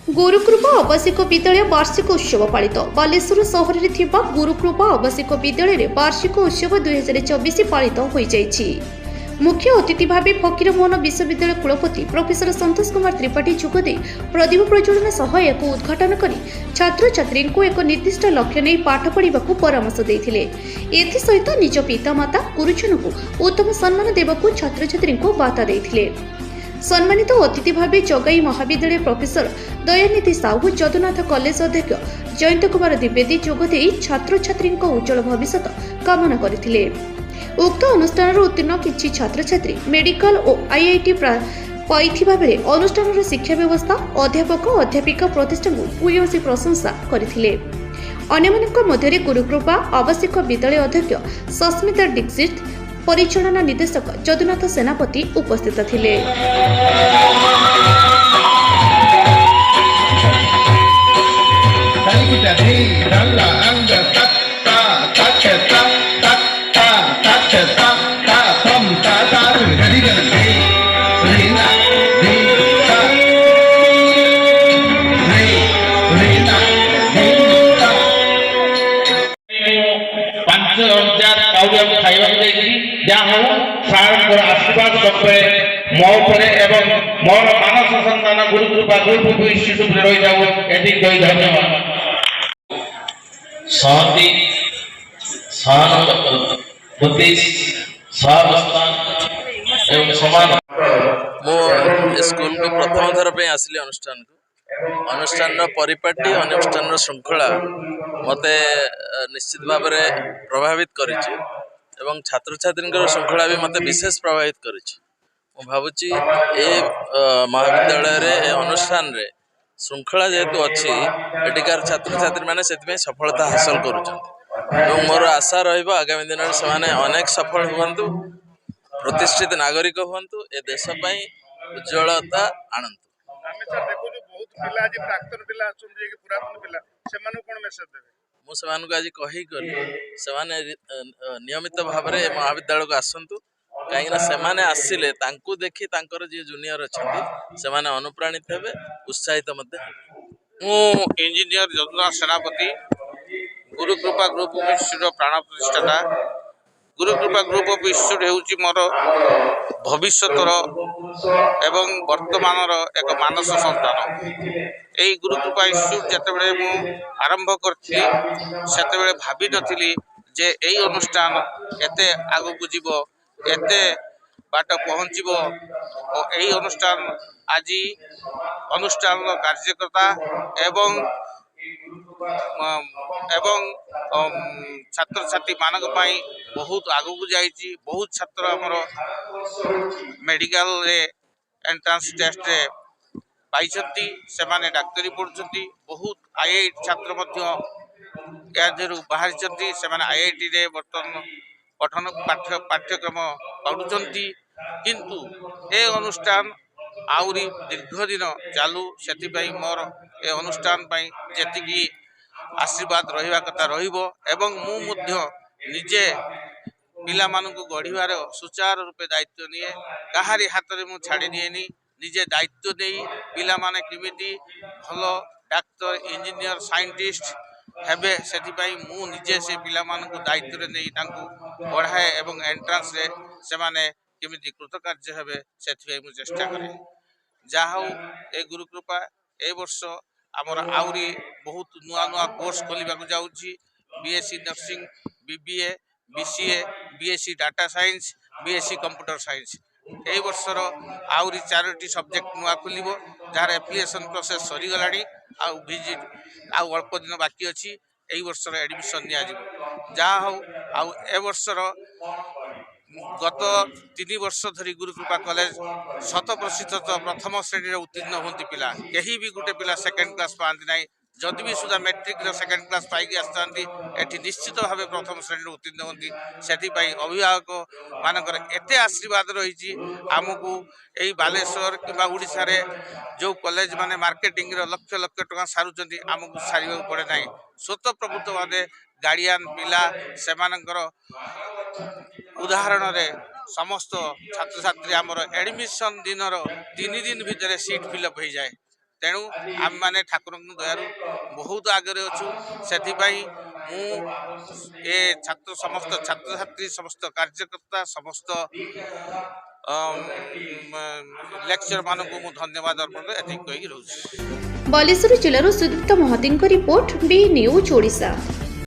गुरुकृपा आवासिक विद्यालय वार्षिक उत्सव पालित बालेश्वर सहर में गुरुकृपा आवासिक विद्यालय वार्षिक उत्सव 2024 पालित हो जाइछि। मुख्य अतिथि भाव फकीरमोहन विश्वविद्यालय कुलपति प्रोफेसर संतोष कुमार त्रिपाठी जोगदे प्रदीप प्रज्वलन सह एक उद्घाटन कर छात्र छात्री को एक निर्दिष्ट लक्ष्य नहीं पाठ पढ़ा परामर्श देते। एसहित निज पितामाता गुरुजन को उत्तम सम्मान देवाक छात्र छात्री को बार्ता देते। सम्मानित अतिथि भाव जगाई महाविद्यालय प्रोफेसर दयानिधि साहू, जदुनाथ कॉलेज अध्यक्ष जयंत कुमार द्विवेदी जोगदे छात्र छात्री उज्जवल भविष्य कामना करथिले। उक्त अनुष्ठान उत्तीर्ण किछि छात्र छात्री मेडिकल और आईआईटी पाइथिबा बेले अनुष्ठान शिक्षा व्यवस्था अध्यापक अध्यापिका प्रतिष्ठान को भूयसी प्रशंसा करथिले। अन्यमानक मध्यरे गुरुकृपा आवासिक विद्यालय अध्यक्ष सस्मिता दीक्षित, परिचालना निर्देशक जदुनाथ सेनापति उपस्थित थिले। आशीर्वाद मो एवं मोर मानस सन्तान गुरुकृपा ग्रुप इन्स्टिट्यूट रही जाऊ एति कही धन्यवाद। सहति सहानुभूति सहावस्था एवं समान मो स्कूल को प्रथम थर पे आसली अनुष्ठान परिपाटी अनुष्ठान श्रृंखला मते निश्चित भाव में प्रभावित करिछि एवं छात्र छात्री श्रृंखला भी मते विशेष प्रभावित करिछि। मु भावुची ए महाविद्यालय रे अनुष्ठान रे श्रृंखला जेहेतु अच्छी एटिकार छात्र छात्री माने सेति सफलता हासिल करुछन्ति एवं मोर आशा रहिबा आगामी दिन में से अनेक सफल हुअन्तु, प्रतिष्ठित नागरिक हुअन्तु, ए देश पई उज्ज्वलता आनंतु। आज कही नियमित भाव में महाविद्यालय को आसतु कहीं से आसिले देखी जी जूनियर अच्छा से अनुप्राणित हे उत्साहित इंजीनियर जदुनाथ सेनापति गुरुकृपा ग्रुप ऑफ इंस्टीट्यूट प्राण प्रतिष्ठाता। गुरुकृपा ग्रुप ऑफ इंस्टीट्यूट होउची मोर भविष्यतर एवं वर्तमान एक मानस संतान। यही गुरुकृपा इंस्टीट्यूट जितेबाला मु आरंभ करती सेतेबाला भाभी नथिली जे यही अनुष्ठान एते आगकू जीव एते बाट पहुँचब और यही अनुष्ठान आज अनुष्ठान कार्यकर्ता एवं छात्र छात्री मानक पाई बहुत आगकू जाइए। बहुत छात्र आमर मेडिकल रे एंट्रांस टेस्ट रे पाइछंती, सेमाने डाक्तरी पढ़ुछंती। बहुत आईआईटी छात्र मध्य यादेरु बाहरिछंती, सेमाने आईआईटी रे वर्तमान पठन पाठ्यक्रम पढ़ुछंती। किंतु ए अनुष्ठान आउरी दीर्घ दिन चालू सेति मोर ए अनुष्ठान पई जेतिकी आशीर्वाद रहिबा कथा रहिबो एवं मु मध्य निजे पिला मानकु गढ़िबार सुचारू रूपे दायित्व निए। काहारी हाथ रे मु छाड़ी दिएनी, निजे दायित्व देई पिला माने किमिति भलो डाक्टर इंजीनियर साइंटिस्ट हेबे सेति मु निजे से पिला मानकु दायित्व रे नै तांकु पढ़ाए एवं एंट्रांस रे से माने किमिति कृतकार्य हेबे सेति मु चेष्टा करे। जाहौ ए गुरुकृपा ए वर्ष आमर आउरी बहुत नुआ नुआ कोर्स खोलिबा को जाउची। BSc nursing, BBA, BCA, BSc data science, BSc computer science ए वर्षर आउरी 4टी सब्जेक्ट नुआ खोलिबो जार एप्लिकेशन प्रोसेस सरी गलाडी आउ विजिट आउ अल्प दिन बाकी अछि। एई वर्षर एडमिशन निया जिवो। जा हो आउ ए वर्षर गत 3 वर्ष धरी गुरुकृपा कॉलेज 100% प्रथम श्रेणी उत्तीर्ण होती पिला कहीं भी गोटे पिला सेकेंड क्लास पाती ना। जदि भी सुधा मैट्रिक सेकेंड क्लास पाई आसती एटी निश्चित भाव प्रथम श्रेणी उत्तीर्ण होती। से अभिभावक मानकर एते आशीर्वाद रही आमको यही बालेश्वर कि ओडिशा रे जो कॉलेज माने मार्केटिंग लक्ष लक्ष टका सारुचंती आमको सारिबा पड़े ना। स्वतः प्रभुत्व भाव गार्डियन पिला सेमानकर उदाहरण रे समस्त छात्र छात्री आमर एडमिशन दिन 3 दिन भितर सीट फिलअप हो जाए। तेणु आम मैंने ठाकुर दयार बहुत आगे अच्छु से ए छात्र समस्त छात्र छात्री समस्त कार्यकर्ता समस्त लेक्चर मान को धन्यवाद अर्पण एति कही रोज। बालेश्वर जिलार Sudipta Mahati report B news Odisha.